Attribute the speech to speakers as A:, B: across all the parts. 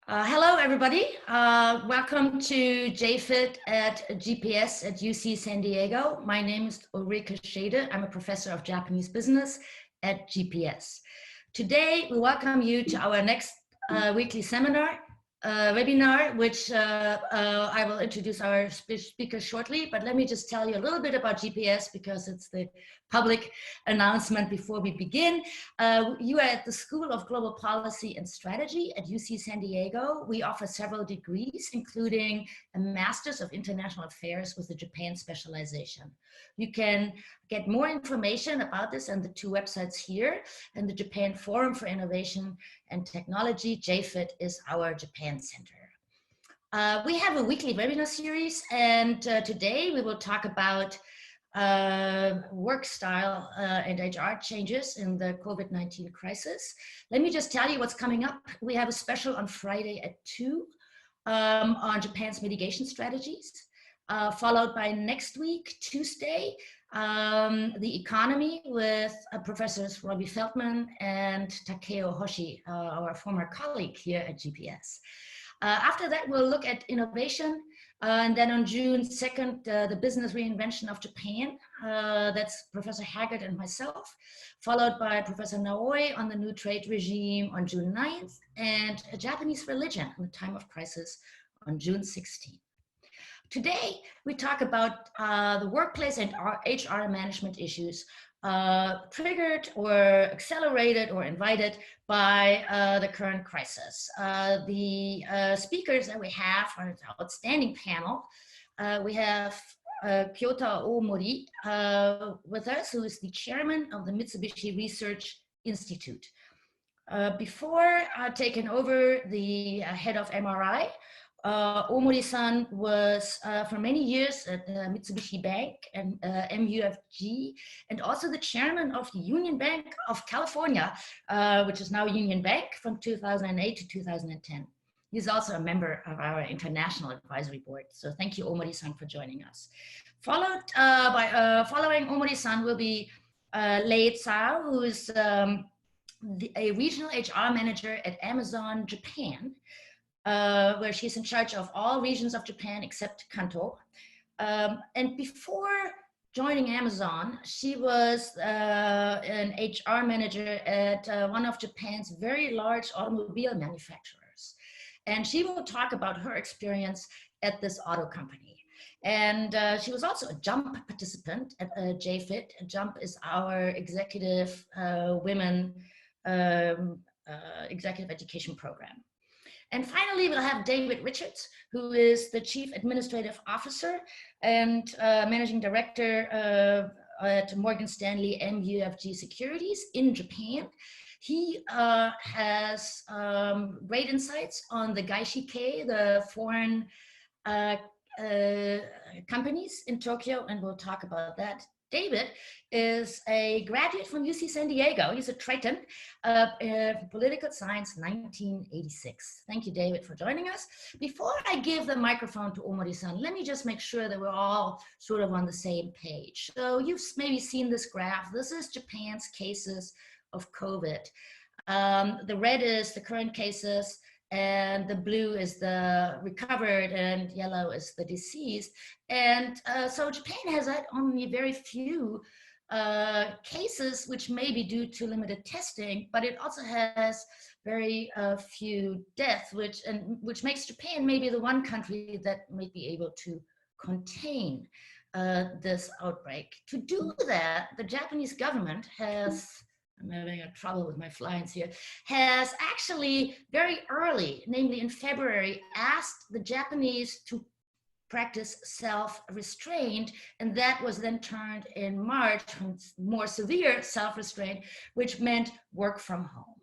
A: Hello, everybody. Welcome to JFIT at GPS at UC San Diego. My name is Ulrike Schede. I'm a professor of Japanese business at GPS. Today, we welcome you to our next weekly seminar, webinar, which I will introduce our speaker shortly. But let me just tell you a little bit about GPS because it's the public announcement before we begin. You are at the School of Global Policy and Strategy at UC San Diego. We offer several degrees, including a Master's of International Affairs with a Japan specialization. You can get more information about this on the two websites here, and the Japan Forum for Innovation and Technology. JFIT is our Japan Center. We have a weekly webinar series, and today we will talk about work style and HR changes in the COVID-19 crisis. Let me just tell you what's coming up. We have a special on Friday at 2 on Japan's mitigation strategies, followed by next week, Tuesday, the economy with Professors Robbie Feldman and Takeo Hoshi, our former colleague here at GPS. After that, we'll look at innovation. And then on June 2nd, the business reinvention of Japan. That's Professor Haggard and myself, followed by Professor Naoi on the new trade regime on June 9th, and a Japanese religion in the time of crisis on June 16th. Today, we talk about the workplace and HR management issues triggered or accelerated or invited by the current crisis. The speakers that we have are an outstanding panel. We have Kyota Omori with us, who is the chairman of the Mitsubishi Research Institute. Before taking over the head of MRI, Omori-san was for many years at Mitsubishi Bank and MUFG, and also the chairman of the Union Bank of California, which is now Union Bank from 2008 to 2010. He's also a member of our international advisory board. So thank you, Omori-san, for joining us. Following Omori-san will be Lei Tsao, who is a regional HR manager at Amazon Japan, where she's in charge of all regions of Japan except Kanto. And before joining Amazon, she was an HR manager at one of Japan's very large automobile manufacturers. And she will talk about her experience at this auto company. And she was also a JUMP participant at JFIT. JUMP is our executive women executive education program. And finally, we'll have David Richards, who is the Chief Administrative Officer and Managing Director at Morgan Stanley MUFG Securities in Japan. He has great insights on the Gaishikei, the foreign companies in Tokyo, and we'll talk about that. David is a graduate from UC San Diego. He's a Triton of political science, 1986. Thank you, David, for joining us. Before I give the microphone to Omori-san, let me just make sure that we're all sort of on the same page. So you've maybe seen this graph. This is Japan's cases of COVID. The red is the current cases, and the blue is the recovered, and yellow is the deceased. And so Japan has had only very few cases, which may be due to limited testing, but it also has very few deaths, which makes Japan maybe the one country that may be able to contain this outbreak. To do that, the Japanese government has, I'm having a trouble with my slides here, has actually very early, namely in February, asked the Japanese to practice self-restraint, and that was then turned in March from more severe self-restraint, which meant work from home.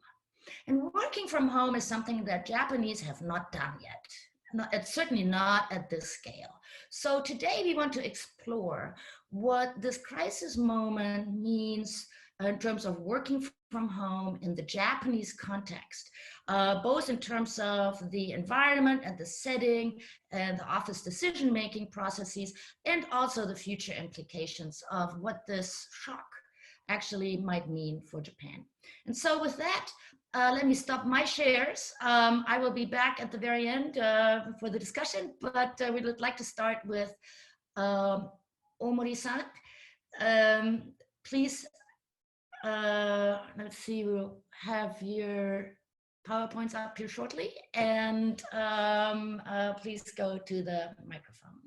A: And working from home is something that Japanese have not done yet. It's certainly not at this scale. So today we want to explore what this crisis moment means in terms of working from home in the Japanese context, both in terms of the environment and the setting and the office decision-making processes, and also the future implications of what this shock actually might mean for Japan. And so with that, let me stop my shares. I will be back at the very end for the discussion, but we would like to start with Omori-san. Please, let's see, we'll have your PowerPoints up here shortly, and please go to the microphone.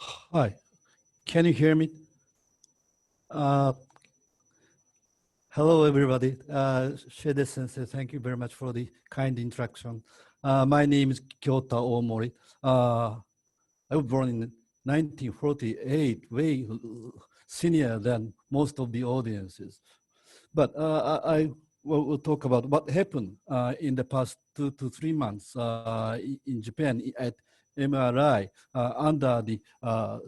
B: Hi, can you hear me? Hello, everybody. Shede Sensei, thank you very much for the kind introduction. My name is Kyota Omori. I was born in 1948, way senior than most of the audiences. But I will talk about what happened in the past 2 to 3 months in Japan at MRI under the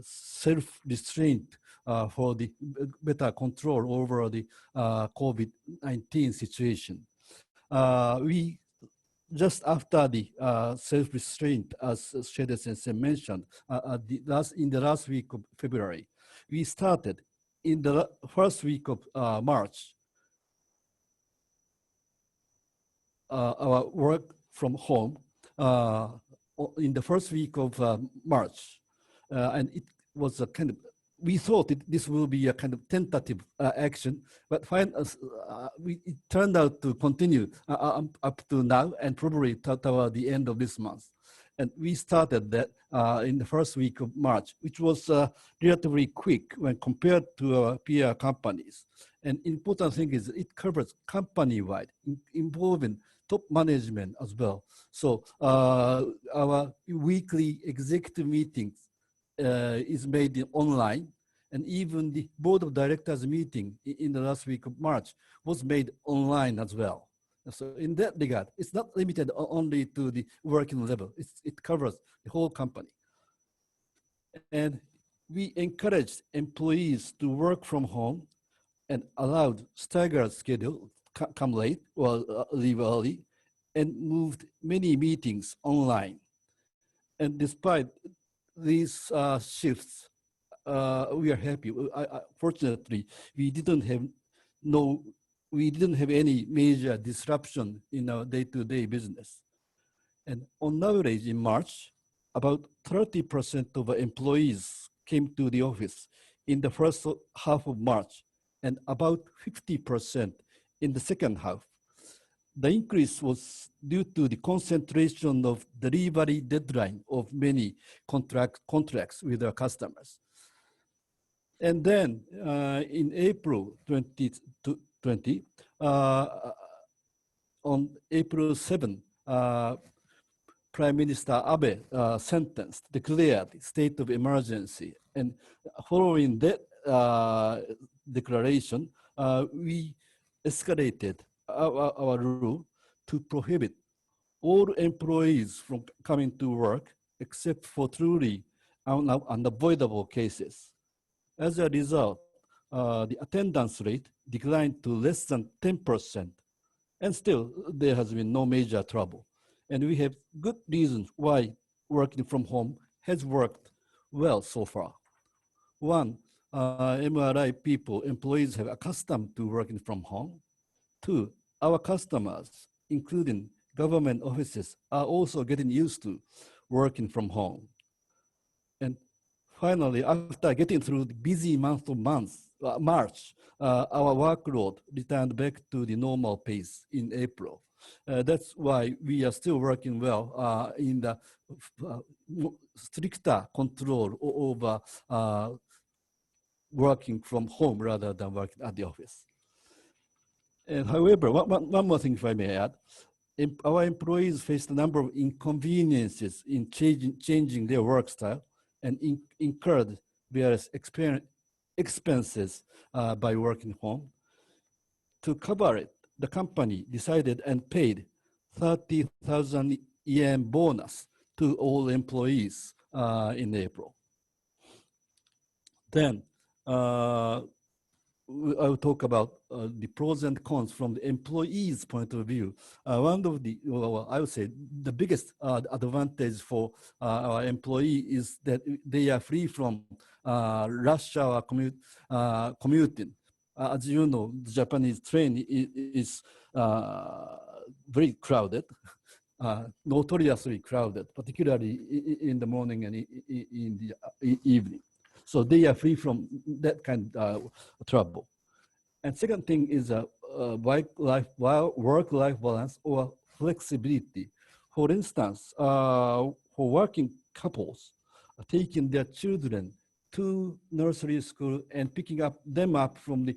B: self-restraint for the better control over the COVID-19 situation. We just after the self-restraint, as Shede Sensei mentioned, in the last week of February, we started in the first week of March our work from home in the first week of March, and it was a kind of, we thought this will be a kind of tentative action, but it turned out to continue up to now and probably toward the end of this month. And we started that in the first week of March, which was relatively quick when compared to our peer companies. And important thing is it covers company-wide, involving top management as well. So our weekly executive meetings is made online, and even the board of directors meeting in the last week of March was made online as well. So in that regard, it's not limited only to the working level. It covers the whole company. And we encouraged employees to work from home and allowed staggered schedule, come late or leave early, and moved many meetings online. And despite these shifts, we are happy. Fortunately, we didn't have any major disruption in our day-to-day business. And on average in March, about 30% of our employees came to the office in the first half of March, and about 50% in the second half. The increase was due to the concentration of delivery deadline of many contracts with our customers. And then in April 2020, on April 7, Prime Minister Abe declared state of emergency. And following that declaration, we escalated our rule to prohibit all employees from coming to work except for truly unavoidable cases. As a result, the attendance rate declined to less than 10%, and still there has been no major trouble. And we have good reasons why working from home has worked well so far. One, MRI employees have accustomed to working from home. Two, our customers, including government offices, are also getting used to working from home. And finally, after getting through the busy month of March, our workload returned back to the normal pace in April. That's why we are still working well in the stricter control over working from home rather than working at the office. And however, one more thing, if I may add, our employees faced a number of inconveniences in changing their work style and incurred various expenses by working home. To cover it, the company decided and paid 30,000 yen bonus to all employees in April. Then I will talk about the pros and cons from the employee's point of view. One of the, I would say, the biggest advantage for our employee is that they are free from rush hour commuting. As you know, the Japanese train is very crowded, notoriously crowded, particularly in the morning and in the evening. So they are free from that kind of trouble. And second thing is work-life balance or flexibility. For instance, for working couples, taking their children to nursery school and picking them up from the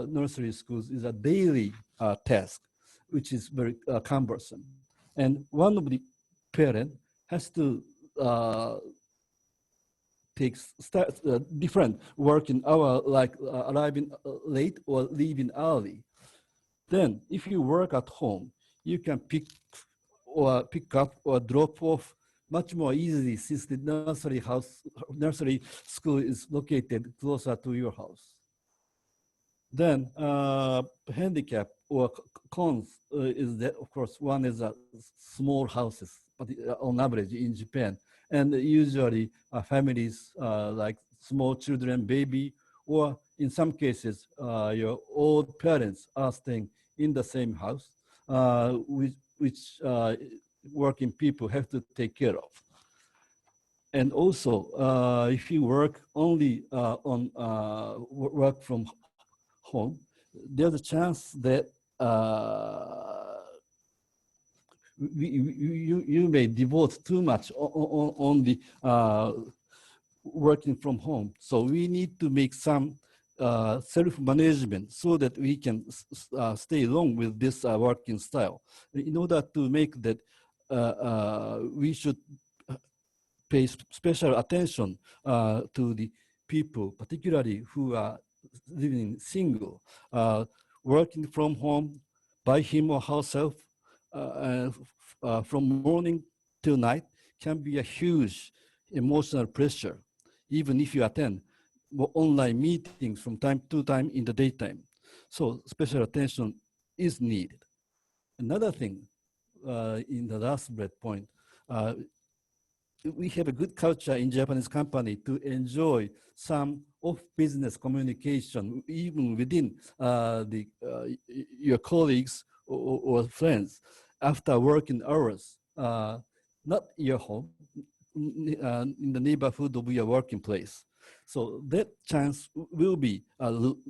B: nursery schools is a daily task, which is very cumbersome. And one of the parent has to start different working hour, like arriving late or leaving early. Then if you work at home, you can pick up or drop off much more easily, since the nursery school is located closer to your house. Then handicap or cons is that, of course, one is small houses, but on average in Japan. And usually families like small children, baby, or in some cases, your old parents are staying in the same house, which working people have to take care of. And also, if you work only on work from home, there's a chance that you may devote too much on the working from home. So we need to make some self-management so that we can stay along with this working style. In order to make that, we should pay special attention to the people, particularly who are living single, working from home by him or herself from morning till night can be a huge emotional pressure, even if you attend online meetings from time to time in the daytime. So special attention is needed. Another thing, in the last bullet point, we have a good culture in Japanese company to enjoy some off-business communication, even within your colleagues or friends after working hours, not your home, in the neighborhood of your working place. So that chance will be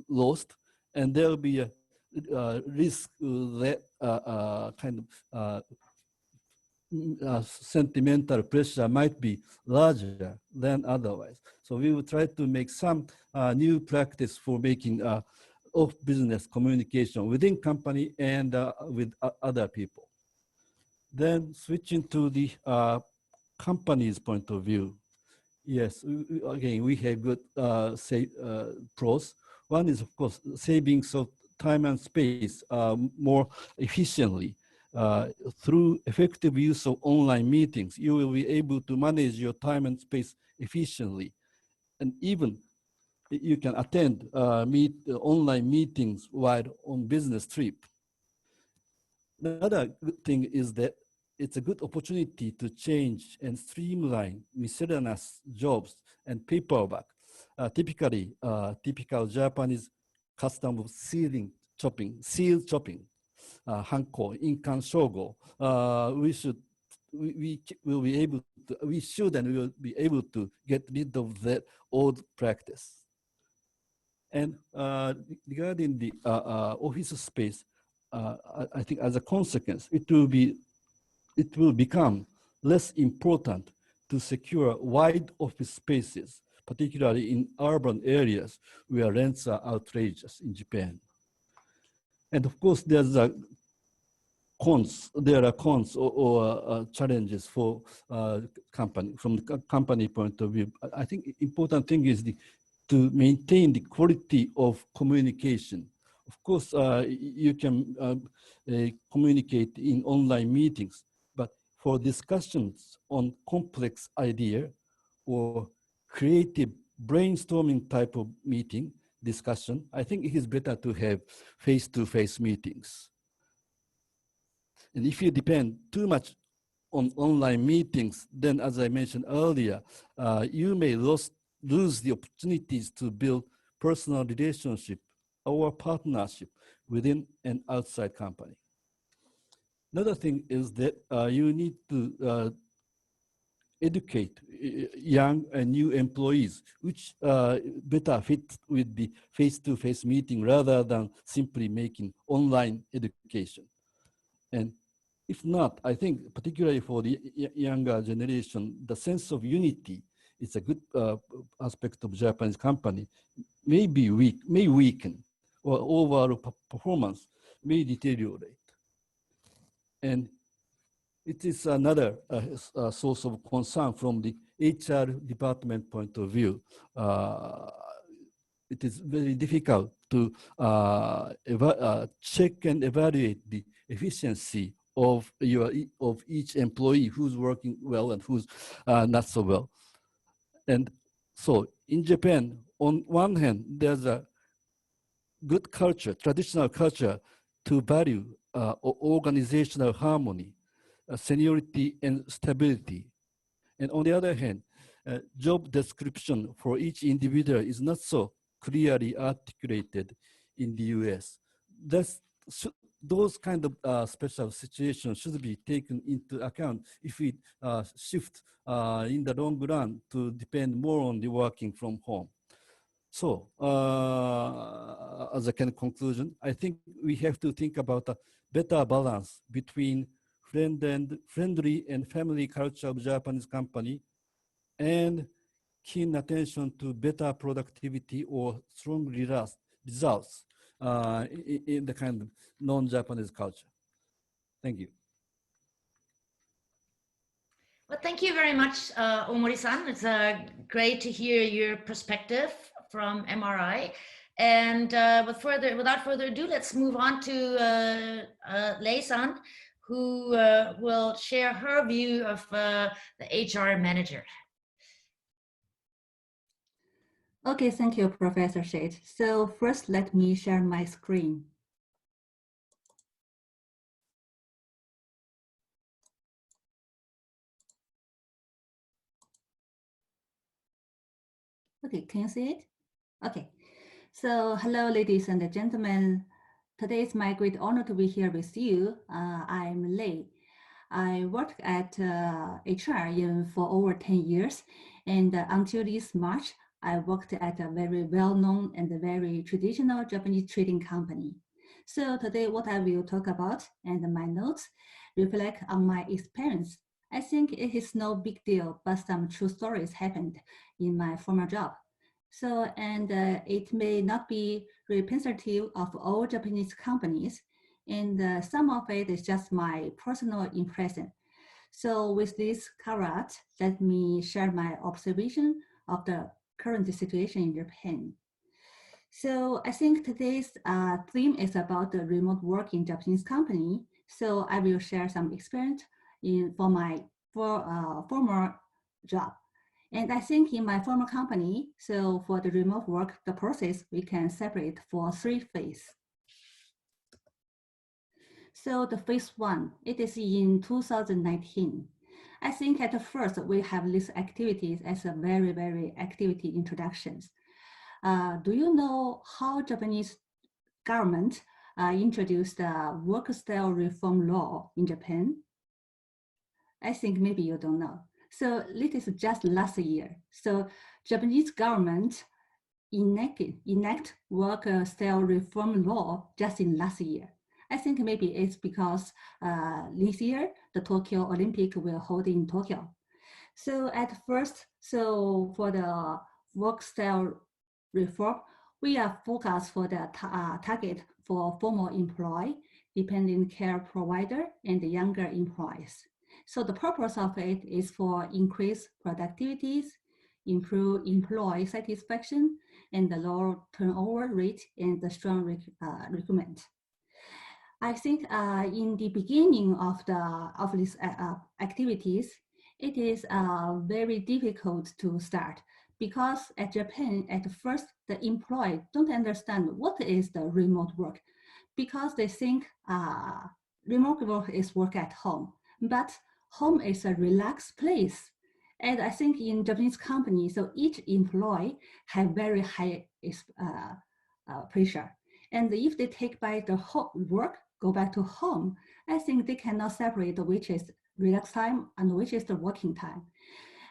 B: lost, and there will be a risk that kind of sentimental pressure might be larger than otherwise. So we will try to make some new practice for making off-business communication within company and with other people. Then switching to the company's point of view. Yes, again, we have good pros. One is, of course, savings of time and space more efficiently. Through effective use of online meetings, you will be able to manage your time and space efficiently. And even you can attend online meetings while on business trip. Another good thing is that it's a good opportunity to change and streamline miscellaneous jobs and paperwork. Typical Japanese custom of seal chopping, hanko, inkan shogo. We will be able to, we should and we will be able to get rid of that old practice. And regarding the office space, I think as a consequence, it will become less important to secure wide office spaces, particularly in urban areas where rents are outrageous in Japan. And of course, there are cons or challenges for company. From the company point of view, I think important thing is to maintain the quality of communication. Of course, you can communicate in online meetings, but for discussions on complex idea or creative brainstorming type of meeting discussion, I think it is better to have face-to-face meetings. And if you depend too much on online meetings, then as I mentioned earlier, you may lose lose the opportunities to build personal relationship or partnership within an outside company. Another thing is that you need to educate young and new employees, which better fit with the face-to-face meeting rather than simply making online education. And if not, I think particularly for the younger generation, the sense of unity is a good aspect of Japanese company, may be weak, may weaken, or overall performance may deteriorate. And it is another source of concern from the HR department point of view. It is very difficult to check and evaluate the efficiency of each employee, who's working well and who's not so well. And so in Japan, on one hand, there's a good culture, traditional culture, to value organizational harmony, seniority and stability. And on the other hand, job description for each individual is not so clearly articulated in the US. Those kind of special situations should be taken into account if we shift in the long run to depend more on the working from home. So as a kind of conclusion, I think we have to think about a better balance between friendly and family culture of Japanese company and keen attention to better productivity or strong results in the kind of non-Japanese culture. Thank you.
A: Well, thank you very much, Omori-san. It's great to hear your perspective from MRI. And without further ado, let's move on to Lei-san, who will share her view of the HR manager.
C: Okay, thank you, Professor Shade. So first, let me share my screen. Okay, can you see it? Okay, so hello, ladies and gentlemen. Today is my great honor to be here with you. I'm Lei. I worked at HR for over 10 years, and until this March, I worked at a very well-known and very traditional Japanese trading company. So today, what I will talk about and my notes reflect on my experience. I think it is no big deal, but some true stories happened in my former job. So, and it may not be representative of all Japanese companies, and some of it is just my personal impression. So with this caveat, let me share my observation of the current situation in Japan. So I think today's theme is about the remote work in Japanese company. So I will share some experience for my former job. And I think in my former company, so for the remote work, the process we can separate for 3 phases. So the phase 1, it is in 2019. I think at first we have these activities as a very activity introductions. Do you know how Japanese government introduced the work style reform law in Japan? I think maybe you don't know. So this is just last year. So Japanese government enact work style reform law just in last year. I think maybe it's because this year the Tokyo Olympic will hold in Tokyo. So at first, so for the work style reform, we are focused for the target for formal employee, dependent care provider, and the younger employees. So the purpose of it is for increased productivities, improve employee satisfaction, and the lower turnover rate and the strong recruitment. I think in the beginning of these activities, it is very difficult to start because at Japan, at first, the employee don't understand what is the remote work because they think remote work is work at home, but home is a relaxed place And I think in Japanese companies, so each employee have very high pressure. And if they take by the work, go back to home, I think they cannot separate which is relax time and which is the working time.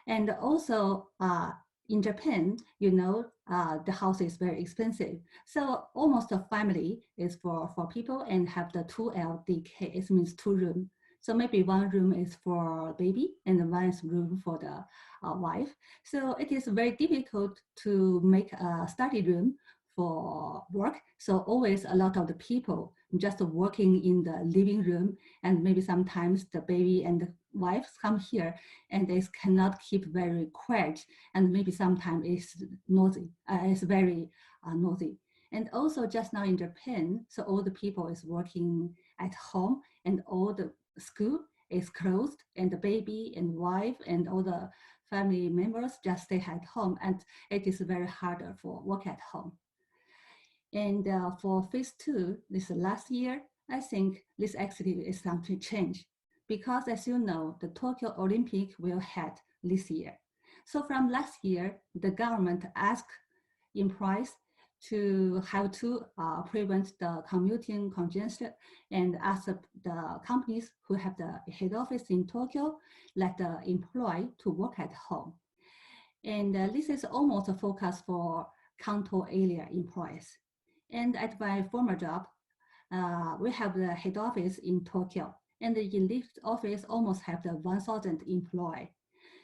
C: And also in Japan, you know, the house is very expensive. So almost a family is for people and have the 2LDK, it means 2 rooms. So maybe 1 room is for baby and 1 is room for the wife. So it is very difficult to make a study room for work. So always a lot of the people just working in the living room, and maybe sometimes the baby and the wives come here and they cannot keep very quiet, and maybe sometimes it's noisy, it's very noisy. And also just now in Japan, so all the people is working at home and all the school is closed, and the baby and wife and all the family members just stay at home, and it is very harder for work at home. And for phase 2, this last year, I think this activity is something to change, because as you know, the Tokyo Olympic will head this year. So from last year, the government asked employees to how to prevent the commuting congestion, and ask the companies who have the head office in Tokyo, let the employee to work at home. And this is almost a focus for Kanto area employees. And at my former job, we have the head office in Tokyo, and in this office almost have the 1,000 employees.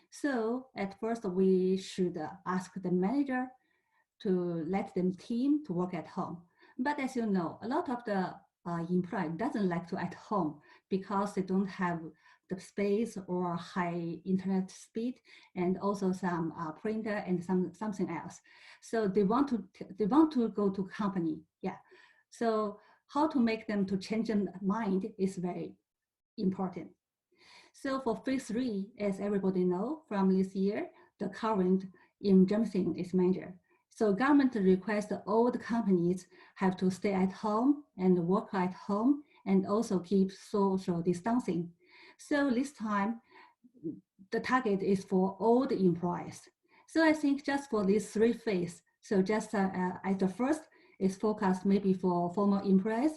C: So at first we should ask the manager to let them team to work at home. But as you know, a lot of the employee doesn't like to at home because they don't have the space or high internet speed, and also some printer and something else. So they want to go to company. Yeah. So how to make them to change their mind is very important. So for phase 3, as everybody know, from this year, the current emergency is major. So government requests all the companies have to stay at home and work at home, and also keep social distancing. So this time, the target is for all the employees. So I think just for these 3 phases, so just at the first is focused maybe for former employees,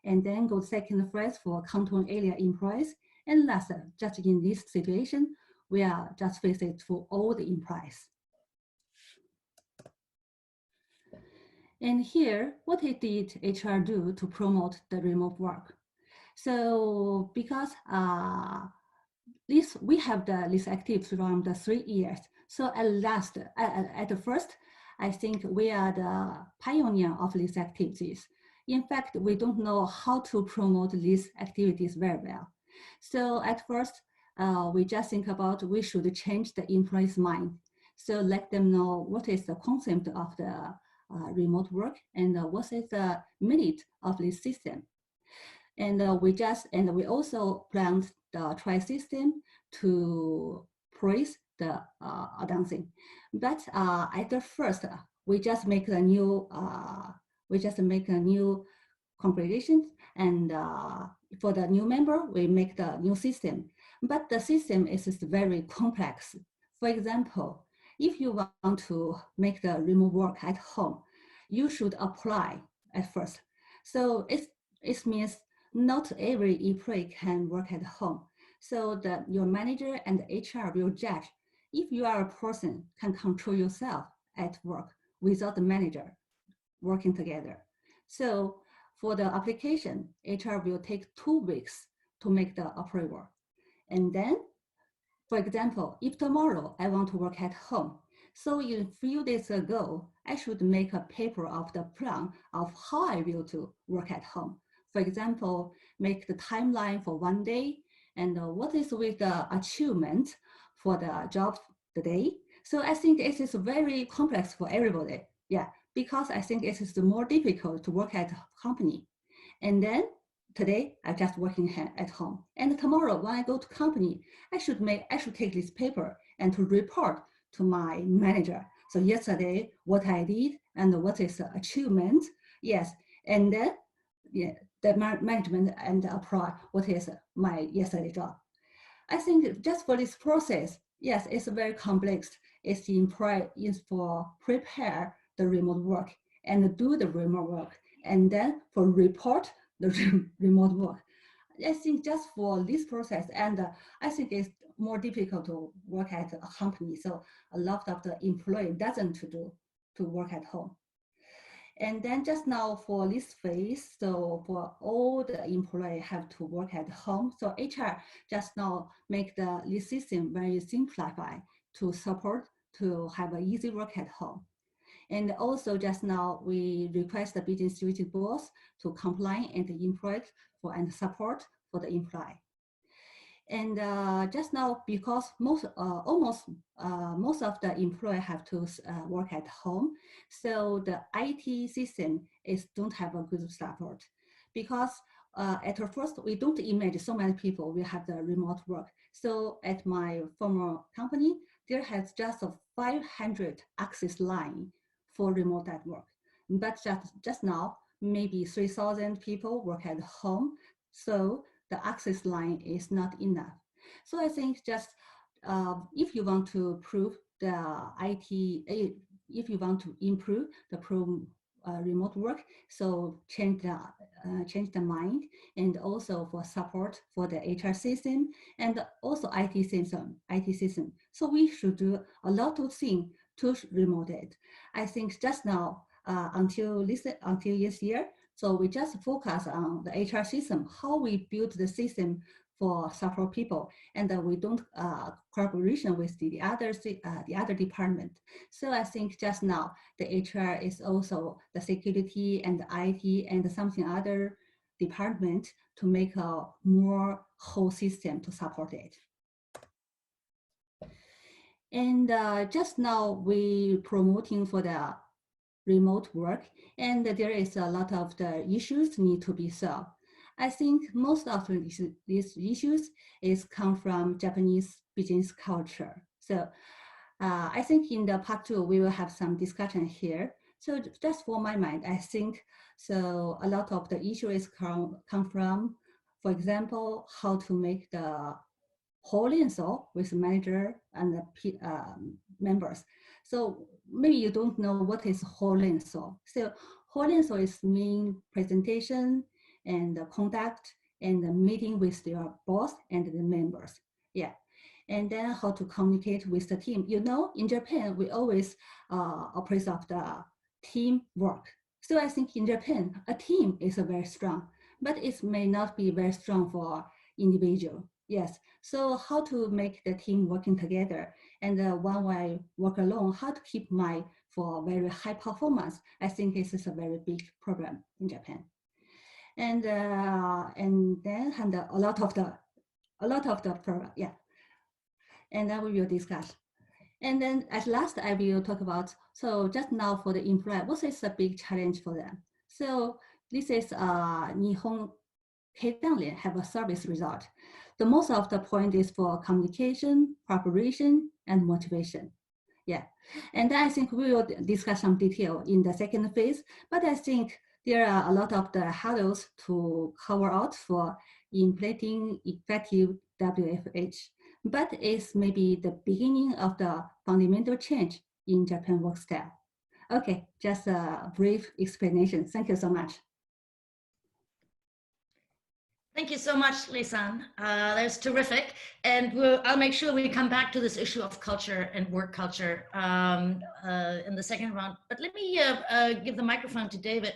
C: and then go second phase for canton area employees, and last, just in this situation, we are just face it for all the employees. And here, what did HR do to promote the remote work? So because we have this activities around the 3 years. So at the first, I think we are the pioneer of these activities. In fact, we don't know how to promote these activities very well. So at first, we just think about we should change the employee's mind. So let them know what is the concept of the remote work, and what is the merit of this system. And we also planned the try system to praise the dancing. But at the first, we just make a new configuration, and for the new member, we make the new system. But the system is very complex. For example, if you want to make the remote work at home, you should apply at first. So it means not every employee can work at home. So your manager and HR will judge if you are a person can control yourself at work without the manager working together. So for the application, HR will take 2 weeks to make the approval. And then, for example, if tomorrow I want to work at home, so a few days ago, I should make a paper of the plan of how I will to work at home. For example, make the timeline for 1 day, and what is with the achievement for the job today. So I think it is very complex for everybody. Yeah, because I think it is more difficult to work at a company. And then today I just working at home. And tomorrow when I go to company, I should take this paper and to report to my manager. So yesterday, what I did and what is the achievement. Yes, and then the management and apply what is my yesterday job. I think just for this process, Yes, it's very complex. It's for prepare the remote work and do the remote work, and then for report the remote work. I think just for this process, and I think it's more difficult to work at a company. So a lot of the employee doesn't to work at home. And then just now for this phase, so for all the employees have to work at home. So HR just now make this system very simplified to support to have an easy work at home. And also just now we request the business unit boss to comply and the employee and support for the employee. And just now, because almost most of the employees have to work at home, so the IT system don't have a good support. Because at first, we don't imagine so many people will have the remote work. So at my former company, there has just a 500 access line for remote at work. But just now, maybe 3,000 people work at home. So the access line is not enough. So I think just if you want to improve the IT, if you want to improve the remote work, so change the mind, and also for support for the HR system and also IT system. So we should do a lot of things to remote it. I think just now until this year. So we just focus on the HR system, how we build the system for support people, and we don't collaboration with the other department. So I think just now the HR is also the security and the IT and something other department to make a more whole system to support it. And just now we promoting for the remote work, and there is a lot of the issues need to be solved. I think most of these issues come from Japanese business culture. So I think in the part 2, we will have some discussion here. So just for my mind, I think so a lot of the issues come from, for example, how to make the whole install with manager and the members. So maybe you don't know what is whole install. So whole install is mean presentation and the conduct and the meeting with your boss and the members. Yeah. And then how to communicate with the team. You know, in Japan, we always operate of the teamwork. So I think in Japan, a team is very strong, but it may not be very strong for individual. Yes, so how to make the team working together, and when I work alone, how to keep for very high performance. I think this is a very big problem in Japan, and then a lot of the problem, yeah, and then we will discuss. And then at last, I will talk about, so just now for the employee, what is the big challenge for them? So this is Nihon Keidanren have a service result. The most of the point is for communication, preparation, and motivation. Yeah, and I think we will discuss some detail in the second phase, but I think there are a lot of the hurdles to cover out for implementing effective WFH, but it's maybe the beginning of the fundamental change in Japan work style. Okay, just a brief explanation. Thank you so much.
A: Thank you so much, Lee-san. That's terrific. And I'll make sure we come back to this issue of culture and work culture in the second round. But let me give the microphone to David.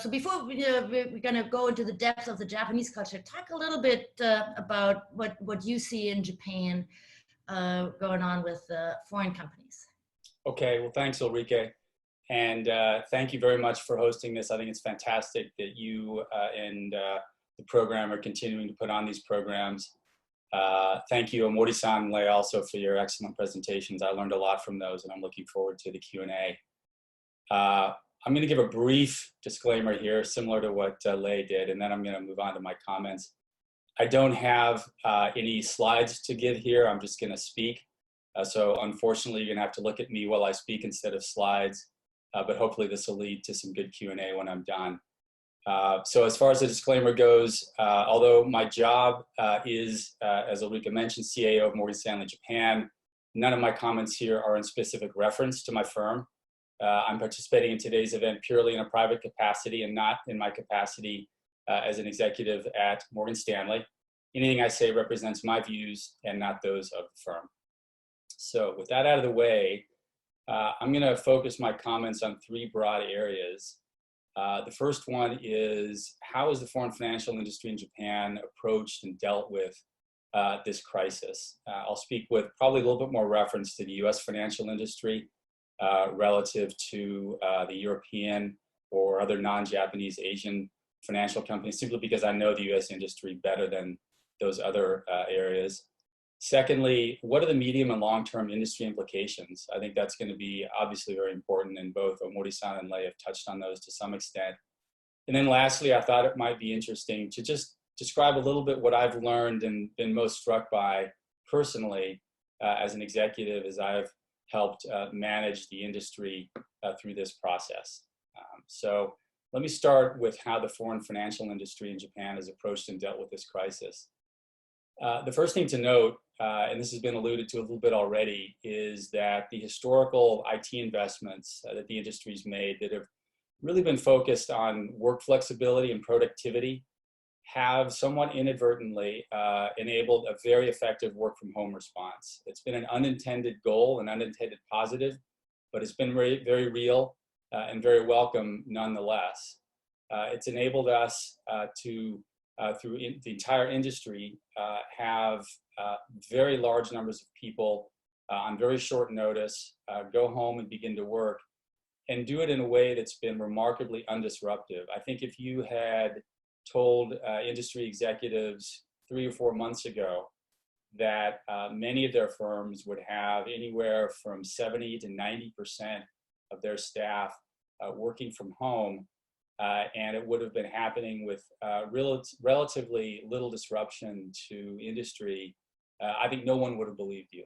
A: So before we're going to go into the depth of the Japanese culture, talk a little bit about what you see in Japan going on with foreign companies.
D: Okay, well, thanks, Ulrike. And thank you very much for hosting this. I think it's fantastic that you and the program are continuing to put on these programs. Thank you, Omori-san and Lei, also for your excellent presentations. I learned a lot from those, and I'm looking forward to the Q&A. I'm going to give a brief disclaimer here, similar to what Lei did, and then I'm going to move on to my comments. I don't have any slides to give here. I'm just going to speak. So unfortunately, you're going to have to look at me while I speak instead of slides, but hopefully this will lead to some good Q&A when I'm done. So as far as the disclaimer goes, although my job is, as Ulrika mentioned, CAO of Morgan Stanley Japan, none of my comments here are in specific reference to my firm. I'm participating in today's event purely in a private capacity and not in my capacity as an executive at Morgan Stanley. Anything I say represents my views and not those of the firm. So with that out of the way, I'm going to focus my comments on three broad areas. The first one is, how is the foreign financial industry in Japan approached and dealt with this crisis? I'll speak with probably a little bit more reference to the US financial industry relative to the European or other non-Japanese Asian financial companies, simply because I know the US industry better than those other areas. Secondly, what are the medium and long-term industry implications? I think that's going to be obviously very important, and both Omori-san and Lei have touched on those to some extent. And then lastly, I thought it might be interesting to just describe a little bit what I've learned and been most struck by personally as an executive as I've helped manage the industry through this process. So let me start with how the foreign financial industry in Japan has approached and dealt with this crisis. The first thing to note, and this has been alluded to a little bit already, is that the historical IT investments that the industry's made that have really been focused on work flexibility and productivity have somewhat inadvertently enabled a very effective work from home response. It's been an unintended goal, an unintended positive, but it's been very, very real and very welcome nonetheless. It's enabled us to through the entire industry, have very large numbers of people on very short notice go home and begin to work, and do it in a way that's been remarkably undisruptive. I think if you had told industry executives 3 or 4 months ago that many of their firms would have anywhere from 70 to 90% of their staff working from home, and it would have been happening with relatively little disruption to industry, I think no one would have believed you,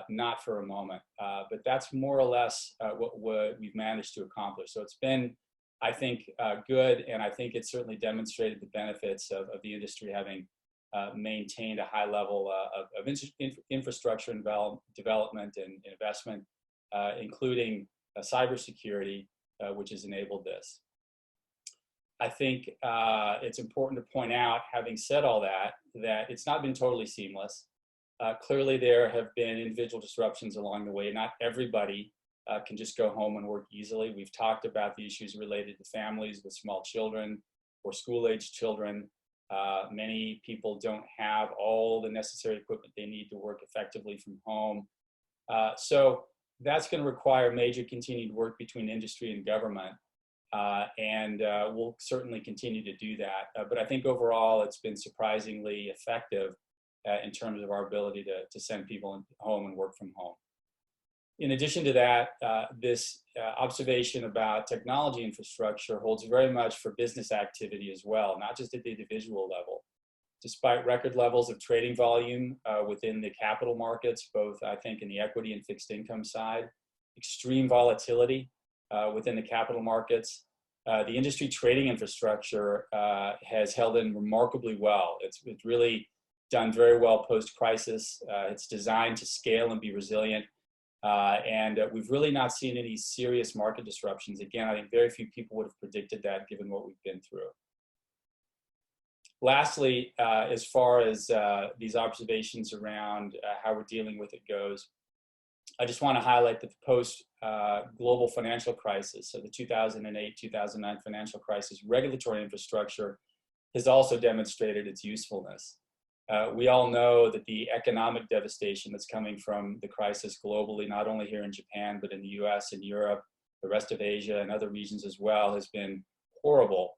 D: not for a moment. But that's more or less what we've managed to accomplish. So it's been, I think, good, and I think it certainly demonstrated the benefits of the industry having maintained a high level of infrastructure and development and investment, including cybersecurity, which has enabled this. I think it's important to point out, having said all that, that it's not been totally seamless. Clearly, there have been individual disruptions along the way. Not everybody can just go home and work easily. We've talked about the issues related to families with small children or school-aged children. Many people don't have all the necessary equipment they need to work effectively from home. So that's going to require major continued work between industry and government. And we'll certainly continue to do that. But I think overall it's been surprisingly effective in terms of our ability to send people home and work from home. In addition to that, this observation about technology infrastructure holds very much for business activity as well, not just at the individual level. Despite record levels of trading volume within the capital markets, both I think in the equity and fixed income side, extreme volatility within the capital markets, the industry trading infrastructure has held in remarkably well. It's really done very well post-crisis. It's designed to scale and be resilient. And we've really not seen any serious market disruptions. Again, I think very few people would have predicted that given what we've been through. Lastly, as far as these observations around how we're dealing with it goes, I just want to highlight that the post-global financial crisis, so the 2008-2009 financial crisis, regulatory infrastructure has also demonstrated its usefulness. We all know that the economic devastation that's coming from the crisis globally, not only here in Japan, but in the US and Europe, the rest of Asia and other regions as well, has been horrible.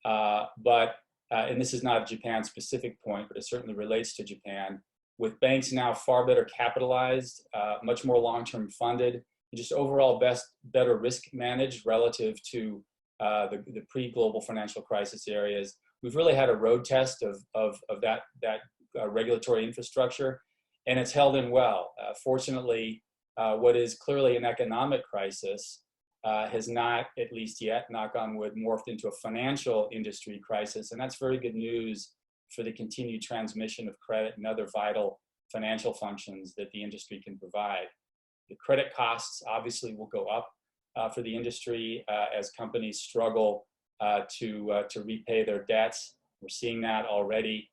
D: And this is not a Japan-specific point, but it certainly relates to Japan, with banks now far better capitalized, much more long-term funded, and just overall better risk managed relative to the pre-global financial crisis areas. We've really had a road test of that regulatory infrastructure, and it's held in well. Fortunately, what is clearly an economic crisis has not, at least yet, knock on wood, morphed into a financial industry crisis. And that's very good news for the continued transmission of credit and other vital financial functions that the industry can provide. The credit costs obviously will go up for the industry as companies struggle to repay their debts. We're seeing that already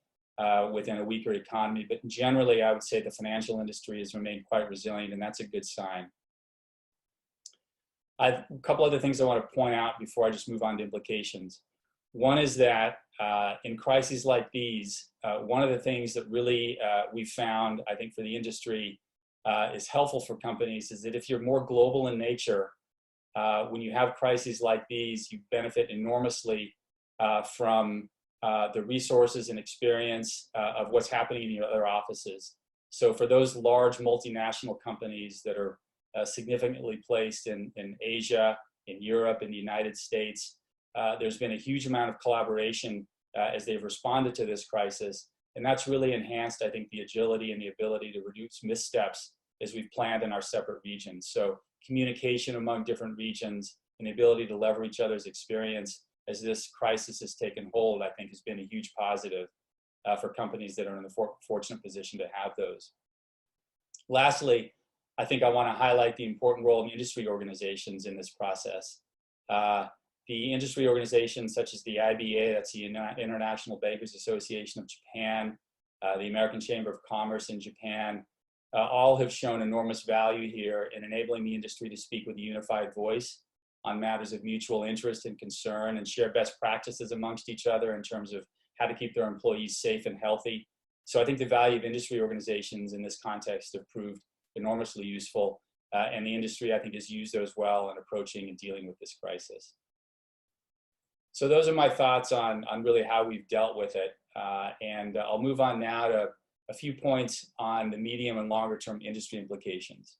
D: within a weaker economy, but generally I would say the financial industry has remained quite resilient, and that's a good sign. A couple other things I want to point out before I just move on to implications. One is that in crises like these, one of the things that really we found, I think, for the industry is helpful for companies is that if you're more global in nature, when you have crises like these, you benefit enormously from the resources and experience of what's happening in your other offices. So for those large multinational companies that are significantly placed in Asia, in Europe, in the United States, there's been a huge amount of collaboration as they've responded to this crisis. And that's really enhanced, I think, the agility and the ability to reduce missteps as we've planned in our separate regions. So communication among different regions and the ability to leverage each other's experience as this crisis has taken hold, I think has been a huge positive for companies that are in the fortunate position to have those. Lastly, I think I want to highlight the important role of industry organizations in this process. The industry organizations such as the IBA, that's the International Bankers Association of Japan, the American Chamber of Commerce in Japan, all have shown enormous value here in enabling the industry to speak with a unified voice on matters of mutual interest and concern and share best practices amongst each other in terms of how to keep their employees safe and healthy. So I think the value of industry organizations in this context have proved enormously useful, and the industry, I think, has used those well in approaching and dealing with this crisis. So those are my thoughts on really how we've dealt with it. And I'll move on now to a few points on the medium and longer term industry implications.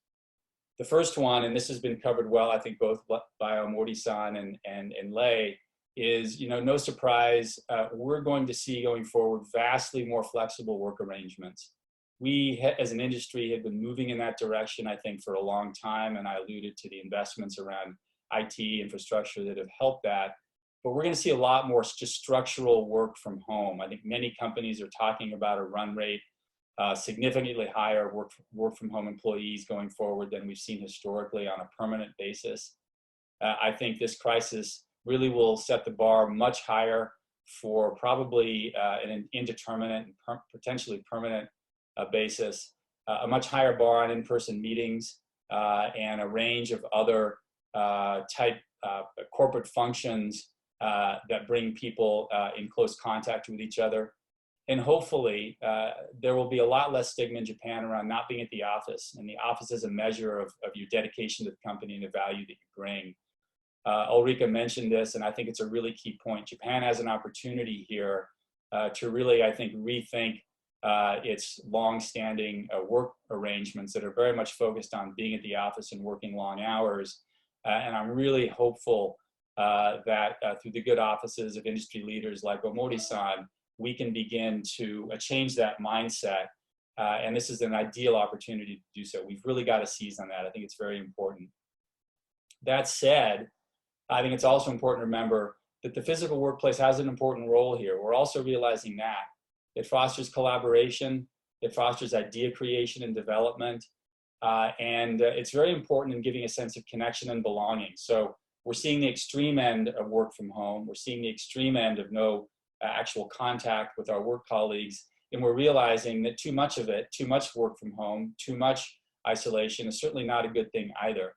D: The first one, and this has been covered well, I think, both by Omori-san and Lei, is, no surprise, we're going to see going forward vastly more flexible work arrangements. We, as an industry, had been moving in that direction, I think, for a long time, and I alluded to the investments around IT infrastructure that have helped that. But we're going to see a lot more just structural work from home. I think many companies are talking about a run rate significantly higher work from home employees going forward than we've seen historically on a permanent basis. I think this crisis really will set the bar much higher for probably an indeterminate and potentially permanent basis, a much higher bar on in-person meetings and a range of other type corporate functions that bring people in close contact with each other. And hopefully, there will be a lot less stigma in Japan around not being at the office. And the office is a measure of your dedication to the company and the value that you bring. Ulrika mentioned this, and I think it's a really key point. Japan has an opportunity here to really, I think, rethink its long-standing work arrangements that are very much focused on being at the office and working long hours. And I'm really hopeful that through the good offices of industry leaders like Omori-san, we can begin to change that mindset. And this is an ideal opportunity to do so. We've really got to seize on that. I think it's very important. That said, I think it's also important to remember that the physical workplace has an important role here. We're also realizing that. It fosters collaboration, it fosters idea creation and development, and it's very important in giving a sense of connection and belonging. So we're seeing the extreme end of work from home. We're seeing the extreme end of no actual contact with our work colleagues. And we're realizing that too much of it, too much work from home, too much isolation is certainly not a good thing either.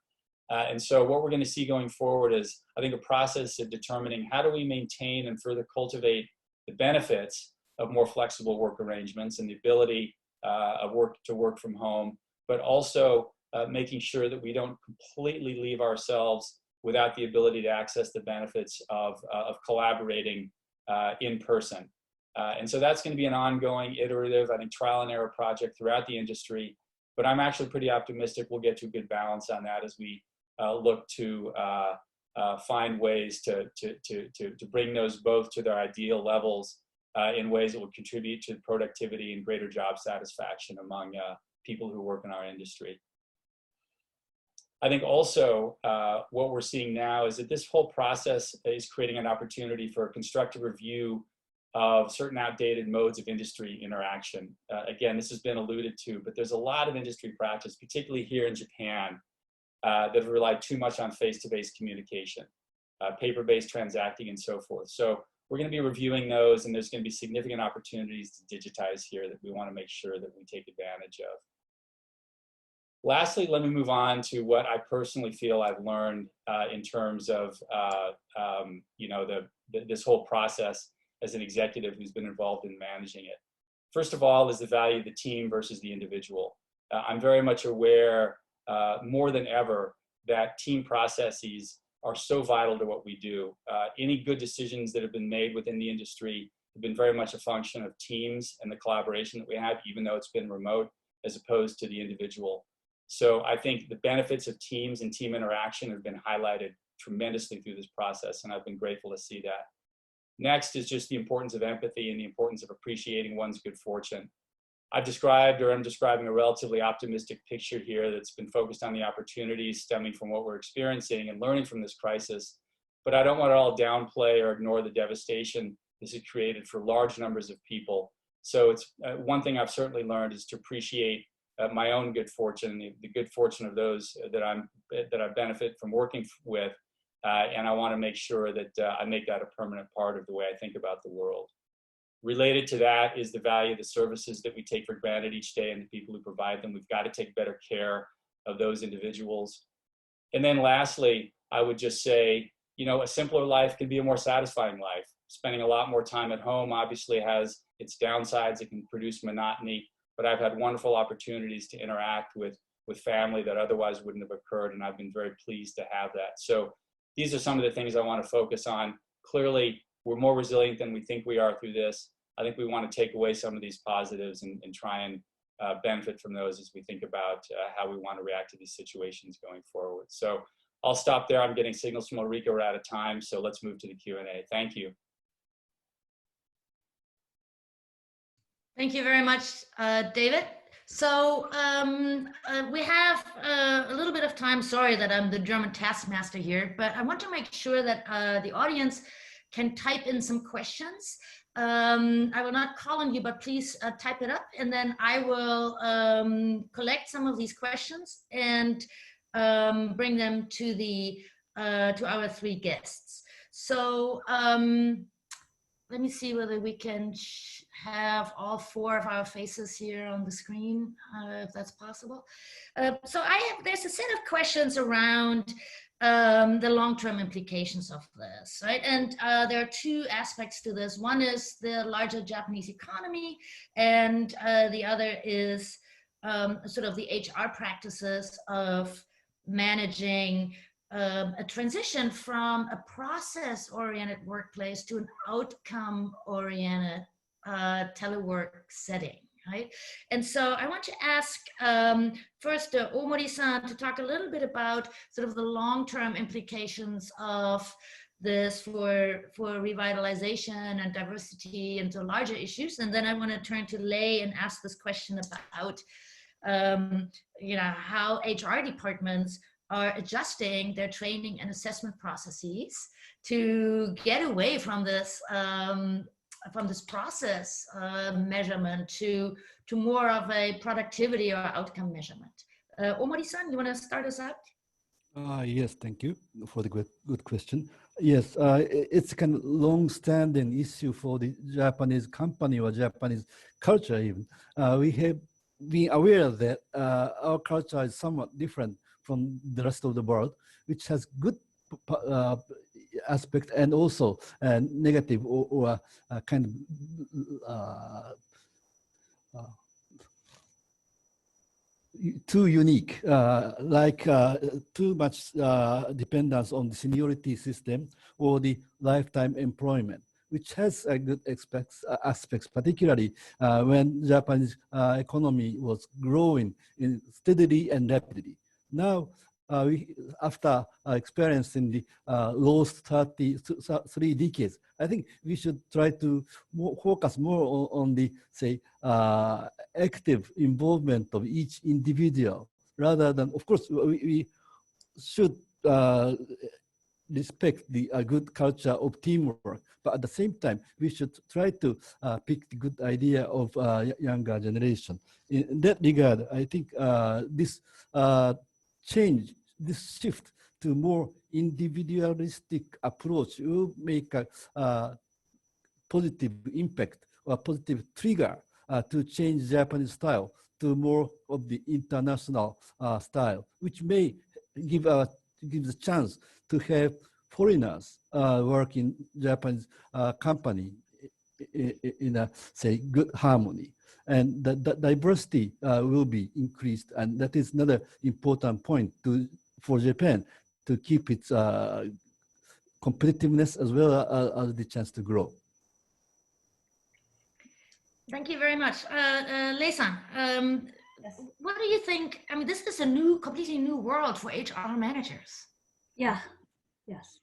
D: And so what we're going to see going forward is, I think, a process of determining how do we maintain and further cultivate the benefits of more flexible work arrangements and the ability of work from home, but also making sure that we don't completely leave ourselves without the ability to access the benefits of collaborating in person. And so that's going to be an ongoing, iterative, I think, trial and error project throughout the industry. But I'm actually pretty optimistic we'll get to a good balance on that as we look to find ways to bring those both to their ideal levels in ways that will contribute to productivity and greater job satisfaction among people who work in our industry. I think also what we're seeing now is that this whole process is creating an opportunity for a constructive review of certain outdated modes of industry interaction. Again, this has been alluded to, but there's a lot of industry practice, particularly here in Japan, that have relied too much on face-to-face communication, paper-based transacting, and so forth. So we're going to be reviewing those, and there's going to be significant opportunities to digitize here that we want to make sure that we take advantage of. Lastly, let me move on to what I personally feel I've learned in terms of this whole process as an executive who's been involved in managing it. First of all is the value of the team versus the individual. I'm very much aware more than ever that team processes are so vital to what we do. Any good decisions that have been made within the industry have been very much a function of teams and the collaboration that we have, even though it's been remote, as opposed to the individual. So I think the benefits of teams and team interaction have been highlighted tremendously through this process, and I've been grateful to see that. Next is just the importance of empathy and the importance of appreciating one's good fortune. I'm describing a relatively optimistic picture here that's been focused on the opportunities stemming from what we're experiencing and learning from this crisis. But I don't want to all downplay or ignore the devastation this has created for large numbers of people. So it's one thing I've certainly learned is to appreciate my own good fortune, the good fortune of those that I benefit from working with. And I want to make sure that I make that a permanent part of the way I think about the world. Related to that is the value of the services that we take for granted each day and the people who provide them. We've got to take better care of those individuals. And then lastly, I would just say, a simpler life can be a more satisfying life. Spending a lot more time at home obviously has its downsides. It can produce monotony, but I've had wonderful opportunities to interact with family that otherwise wouldn't have occurred, and I've been very pleased to have that. So these are some of the things I want to focus on. Clearly, we're more resilient than we think we are through this. I think we want to take away some of these positives and try and benefit from those as we think about how we want to react to these situations going forward. So I'll stop there. I'm getting signals from Ulrike. We're out of time, so let's move to the Q&A. Thank you.
A: Thank you very much, David. So we have a little bit of time. Sorry that I'm the German taskmaster here, but I want to make sure that the audience can type in some questions. I will not call on you, but please type it up, and then I will collect some of these questions and bring them to our three guests. So let me see whether we can have all four of our faces here on the screen, if that's possible. So there's a set of questions around the long-term implications of this, right? And there are two aspects to this. One is the larger Japanese economy, and the other is sort of the HR practices of managing a transition from a process-oriented workplace to an outcome-oriented telework setting, right? And so I want to ask first Omori-san to talk a little bit about sort of the long-term implications of this for revitalization and diversity and the larger issues. And then I want to turn to Lei and ask this question about how HR departments are adjusting their training and assessment processes to get away from this process measurement to more of a productivity or outcome measurement. Omori-san, you want to start us out?
B: Yes, thank you for the good question. Yes, it's a kind of long-standing issue for the Japanese company or Japanese culture even. We have been aware that our culture is somewhat different from the rest of the world, which has good aspect and also negative or kind of too unique, like too much dependence on the seniority system or the lifetime employment, which has good aspects, particularly when Japanese economy was growing steadily and rapidly. Now, after experiencing the last 3 decades, I think we should try to focus more on the, say, active involvement of each individual, rather than, of course, we should respect the good culture of teamwork, but at the same time, we should try to pick the good idea of younger generation. In that regard, I think this change, this shift to more individualistic approach will make a positive impact or positive trigger to change Japanese style to more of the international style, which may give the chance to have foreigners work in Japanese company in a, say, good harmony. And the diversity will be increased. And that is another important point for Japan to keep its competitiveness as well as the chance to grow.
A: Thank you very much. Lei-san,
C: Yes.
A: what do you think? I mean, this is a completely new world for HR managers.
C: Yeah. Yes.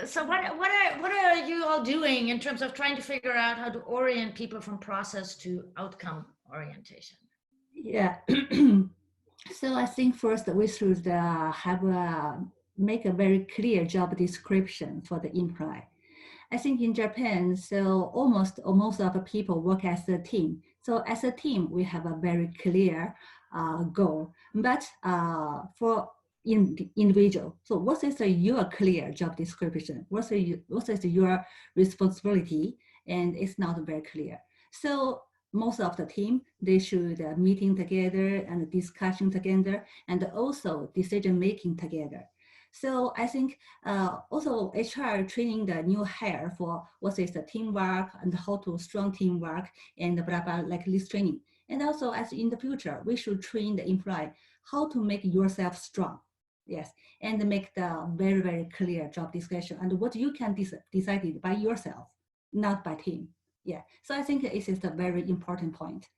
A: So what are you all doing in terms of trying to figure out how to orient people from process to outcome orientation?
C: Yeah. So I think first we should make a very clear job description for the employee. I think in Japan, so most of the people work as a team. So as a team, we have a very clear goal. But for individual, so what is your clear job description? What is your responsibility? And it's not very clear. So most of the team, they should meeting together and discussion together and also decision making together. So I think also HR training the new hire for what is the teamwork and how to strong teamwork and blah, blah, like this training. And also as in the future, we should train the employee how to make yourself strong. Yes, and make the very, very clear job description and what you can decide it by yourself, not by team. Yeah, so I think this is a very important point.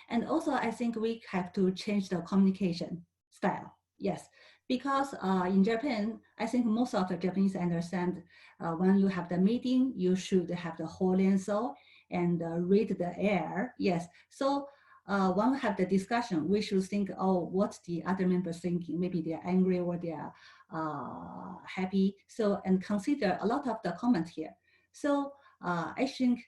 C: And also I think we have to change the communication style. Yes, because in Japan, I think most of the Japanese understand when you have the meeting, you should have the whole answer and read the air. Yes, so when we have the discussion, we should think, oh, what's the other members thinking? Maybe they're angry or they're happy. So, and consider a lot of the comment here. So I think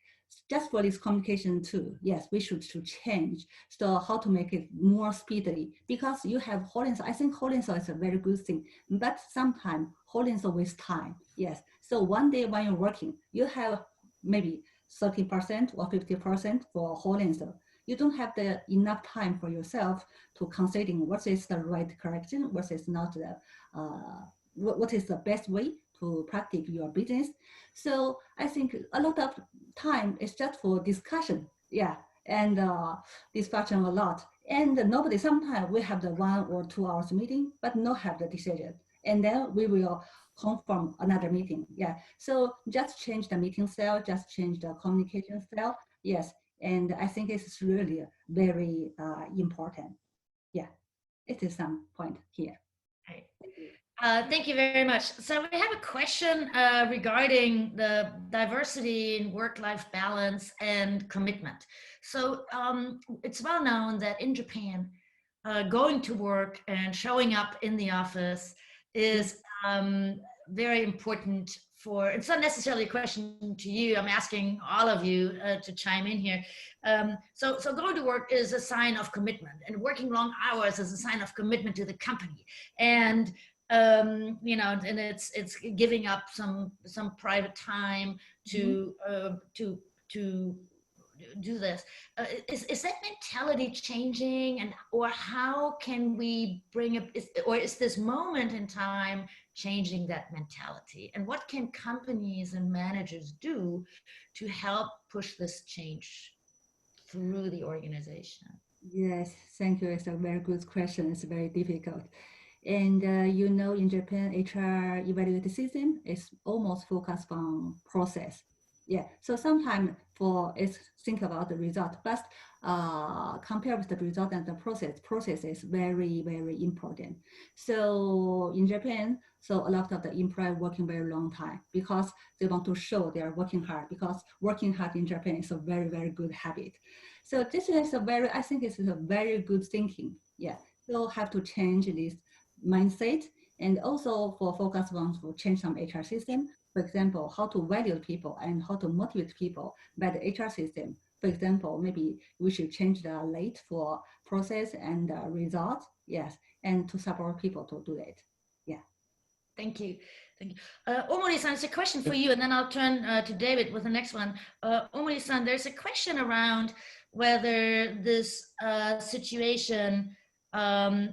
C: just for this communication too, yes, we should change. So how to make it more speedily, because you have whole answer. I think whole answer is a very good thing, but sometimes whole answer wastes time. Yes, so one day when you're working, you have maybe 30% or 50% for whole answer. You don't have enough time for yourself to considering what is the right correction, what is not the, what is the best way to practice your business. So I think a lot of time is just for discussion, yeah, and discussion a lot. And nobody, sometimes we have the 1 or 2 hours meeting, but not have the decision. And then we will confirm another meeting, yeah. So just change the meeting style, just change the communication style, yes. And I think it's really very important. Yeah, it is some point here.
A: Right. Thank you very much. So we have a question regarding the diversity in work-life balance and commitment. So it's well known that in Japan, going to work and showing up in the office is very important for, it's not necessarily a question to you, I'm asking all of you to chime in here. So going to work is a sign of commitment, and working long hours is a sign of commitment to the company. And you know, and it's giving up some private time to do this. Is that mentality changing, and or how can we bring it, or is this moment in time changing that mentality, and what can companies and managers do to help push this change through the organization?
C: Yes, thank you. It's a very good question. It's very difficult. And you know, in Japan, HR evaluation system is almost focused on process. Yeah, so sometimes it's think about the result, but compare with the result and the process is very, very important. So in Japan, so a lot of the employees working very long time because they want to show they are working hard, because working hard in Japan is a very, very good habit. So this is I think it's a very good thinking. Yeah, so have to change this mindset, and also for focus on to change some HR system. For example, how to value people and how to motivate people by the HR system. For example, maybe we should change the rate for process and result. Yes, and to support people to do that. Yeah.
A: Thank you. Thank you. Omori-san, it's a question for you, and then I'll turn to David with the next one. Omori-san, there's a question around whether this situation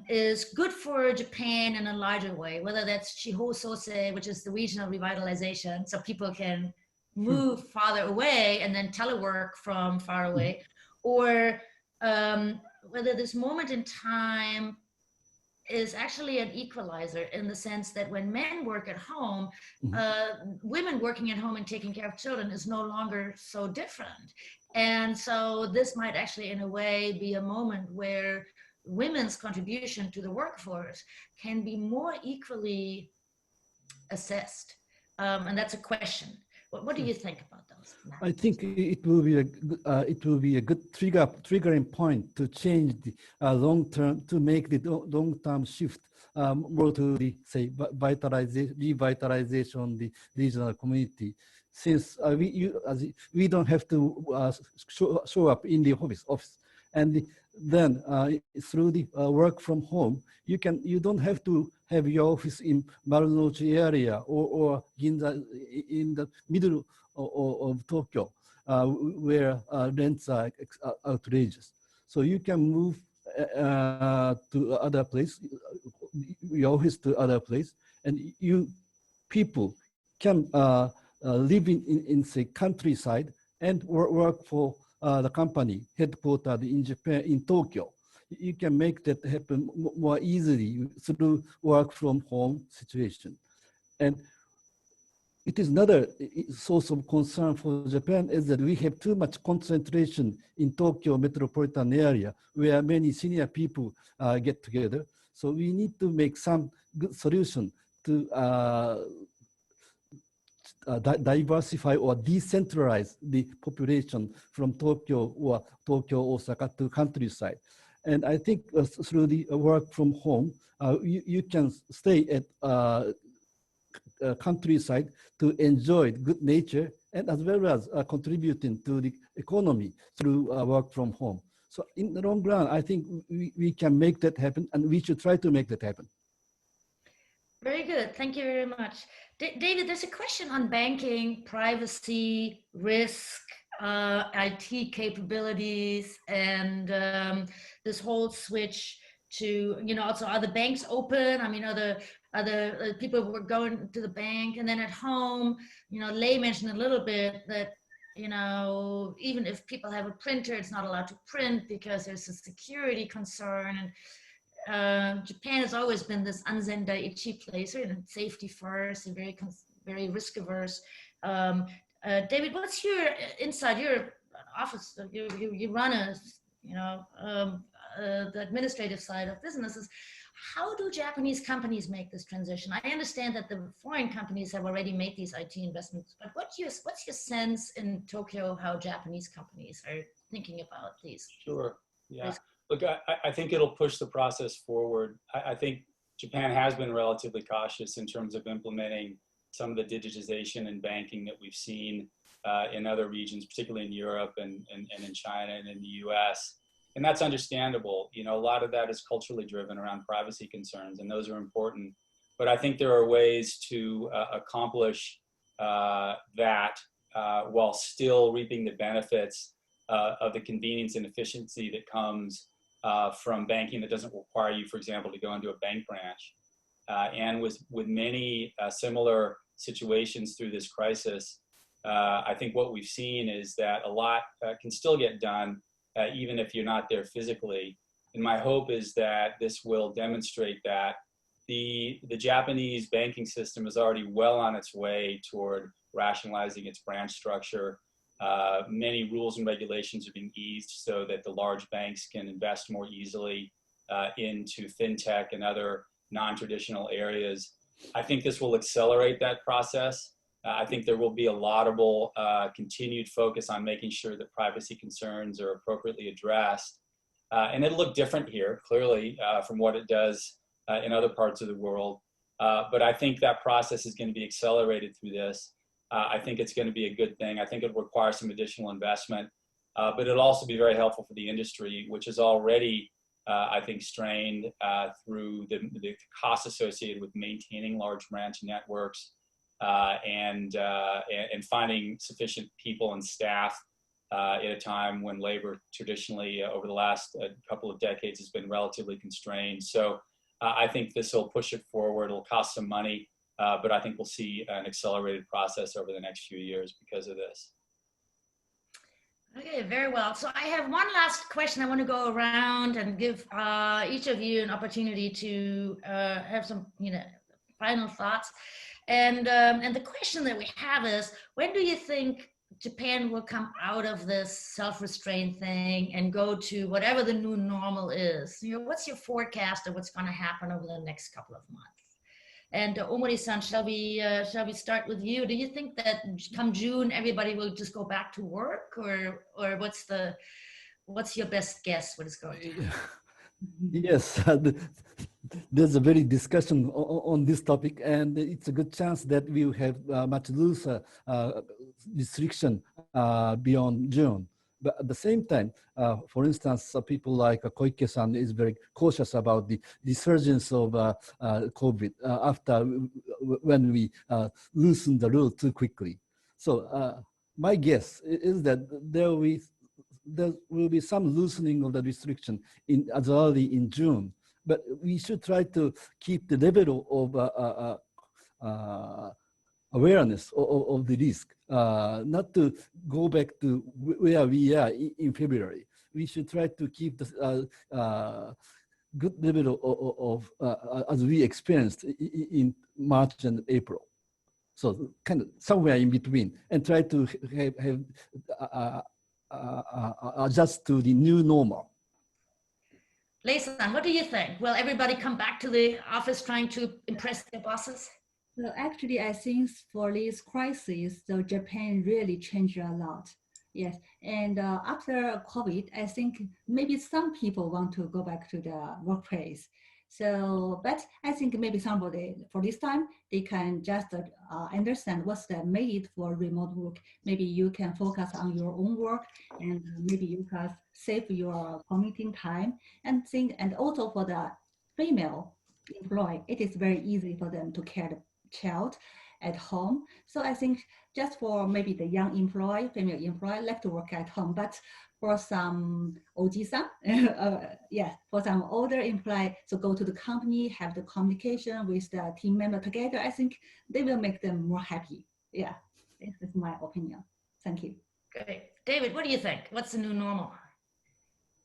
A: is good for Japan in a larger way, whether that's Chihosose, which is the regional revitalization, so people can move farther away and then telework from far away, or whether this moment in time is actually an equalizer in the sense that when men work at home, women working at home and taking care of children is no longer so different. And so this might actually, in a way, be a moment where women's contribution to the workforce can be more equally assessed. And that's a question. What do you think about those?
B: I think it will be a good triggering point to change the long term, to make the long term shift more to the revitalization the regional community. Since we don't have to show up in the office, and then through the work from home, you don't have to have your office in Marunouchi area or in the middle of Tokyo, where rents are outrageous. So you can move to other place, your office to other place, and you people can live in say countryside and work for the company headquartered in Japan, in Tokyo. You can make that happen more easily through work from home situation. And it is another source of concern for Japan is that we have too much concentration in Tokyo metropolitan area where many senior people get together. So we need to make some good solution to diversify or decentralize the population from Tokyo or Osaka to countryside. And I think through the work from home, you can stay at countryside to enjoy good nature and as well as contributing to the economy through work from home. So in the long run, I think we can make that happen, and we should try to make that happen.
A: Very good. Thank you very much. David, there's a question on banking, privacy, risk, IT capabilities, and this whole switch to, also are the banks open? I mean, other people who are going to the bank, and then at home, Lei mentioned a little bit that, even if people have a printer, it's not allowed to print because there's a security concern. And Japan has always been this anzen daiichi place, and safety first, and very risk averse. David, what's your inside your office? You run the administrative side of businesses. How do Japanese companies make this transition? I understand that the foreign companies have already made these IT investments, but what's your sense in Tokyo how Japanese companies are thinking about these?
D: Sure. Yeah. Look, I think it'll push the process forward. I think Japan has been relatively cautious in terms of implementing some of the digitization and banking that we've seen in other regions, particularly in Europe and in China and in the US. And that's understandable. A lot of that is culturally driven around privacy concerns, and those are important. But I think there are ways to accomplish that while still reaping the benefits of the convenience and efficiency that comes from banking that doesn't require you, for example, to go into a bank branch. And with many similar situations through this crisis, I think what we've seen is that a lot can still get done even if you're not there physically. And my hope is that this will demonstrate that the Japanese banking system is already well on its way toward rationalizing its branch structure. Many rules and regulations are being eased so that the large banks can invest more easily into fintech and other non-traditional areas. I think this will accelerate that process. I think there will be a laudable continued focus on making sure that privacy concerns are appropriately addressed. And it'll look different here, clearly, from what it does in other parts of the world. But I think that process is going to be accelerated through this. I think it's going to be a good thing. I think it requires some additional investment, but it'll also be very helpful for the industry, which is already, I think, strained through the costs associated with maintaining large branch networks and finding sufficient people and staff at a time when labor traditionally over the last couple of decades has been relatively constrained. So I think this will push it forward. It'll cost some money, but I think we'll see an accelerated process over the next few years because of this.
A: Okay, very well. So I have one last question. I want to go around and give each of you an opportunity to have some, final thoughts. And the question that we have is, when do you think Japan will come out of this self-restraint thing and go to whatever the new normal is? What's your forecast of what's going to happen over the next couple of months? And Omori-san, shall we start with you? Do you think that come June everybody will just go back to work, or what's your best guess what is going to happen?
B: Yes, there's a very discussion on this topic, and it's a good chance that we will have much looser restriction beyond June. But at the same time, for instance, people like Koike-san is very cautious about the resurgence of COVID after when we loosen the rule too quickly. So my guess is that there will be some loosening of the restriction as early in June, but we should try to keep the level of awareness of the risk, not to go back to where we are in February. We should try to keep the good level of as we experienced in March and April. So kind of somewhere in between, and try to have adjust to the new normal.
A: Lei-san, what do you think? Will everybody come back to the office trying to impress their bosses?
C: So actually, I think for this crisis, so Japan really changed a lot. Yes, and after COVID, I think maybe some people want to go back to the workplace. So, but I think maybe somebody for this time, they can just understand what's the made for remote work. Maybe you can focus on your own work, and maybe you can save your commuting time and think, and also for the female employee, it is very easy for them to care the child at home. So I think just for maybe the young employee, female employee, like to work at home, but for some oji-san, for some older employee, so go to the company, have the communication with the team member together, I think they will make them more happy. Yeah, this is my opinion. Thank you.
A: Great. David, what do you think? What's the new normal?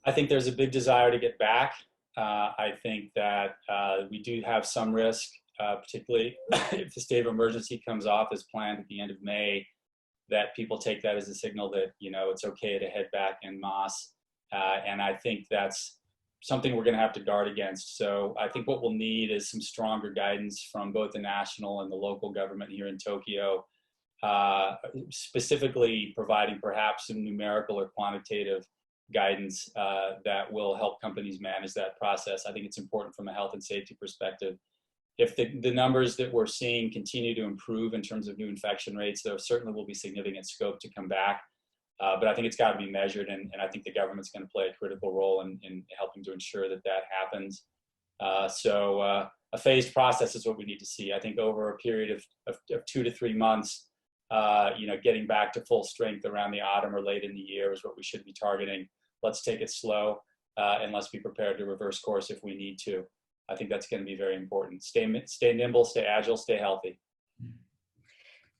D: I think there's a big desire to get back. I think that we do have some risk, particularly if the state of emergency comes off as planned at the end of May, that people take that as a signal that, it's okay to head back en masse. And I think that's something we're going to have to guard against. So I think what we'll need is some stronger guidance from both the national and the local government here in Tokyo, specifically providing perhaps some numerical or quantitative guidance that will help companies manage that process. I think it's important from a health and safety perspective. If the numbers that we're seeing continue to improve in terms of new infection rates, there certainly will be significant scope to come back. But I think it's got to be measured, and I think the government's going to play a critical role in helping to ensure that that happens. So a phased process is what we need to see. I think over a period of 2 to 3 months, getting back to full strength around the autumn or late in the year is what we should be targeting. Let's take it slow, and let's be prepared to reverse course if we need to. I think that's going to be very important. Stay nimble, stay agile, stay healthy.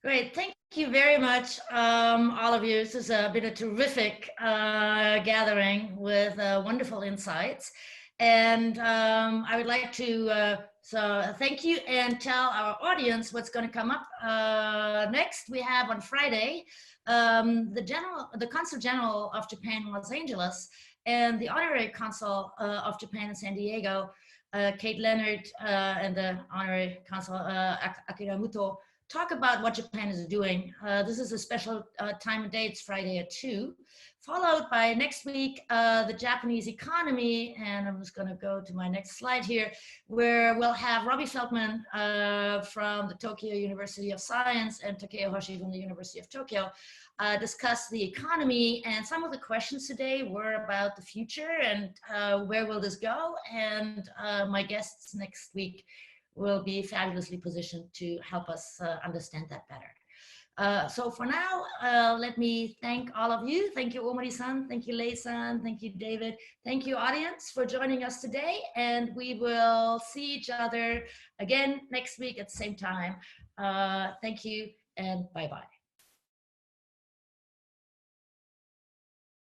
A: Great. Thank you very much, all of you. This has been a terrific gathering with wonderful insights. And I would like to so thank you and tell our audience what's going to come up next. We have on Friday the Consul General of Japan in Los Angeles and the Honorary Consul of Japan in San Diego, Kate Leonard, and the Honorary Consul Akira Muto, talk about what Japan is doing. This is a special time and day. It's Friday at 2, followed by next week, the Japanese economy. And I'm just going to go to my next slide here, where we'll have Robbie Feldman from the Tokyo University of Science and Takeo Hoshi from the University of Tokyo discuss the economy. And some of the questions today were about the future and where will this go? And my guests next week will be fabulously positioned to help us understand that better. So for now, let me thank all of you. Thank you, Omori-san. Thank you, Lei-san. Thank you, David. Thank you, audience, for joining us today. And we will see each other again next week at the same time. Thank you and bye-bye.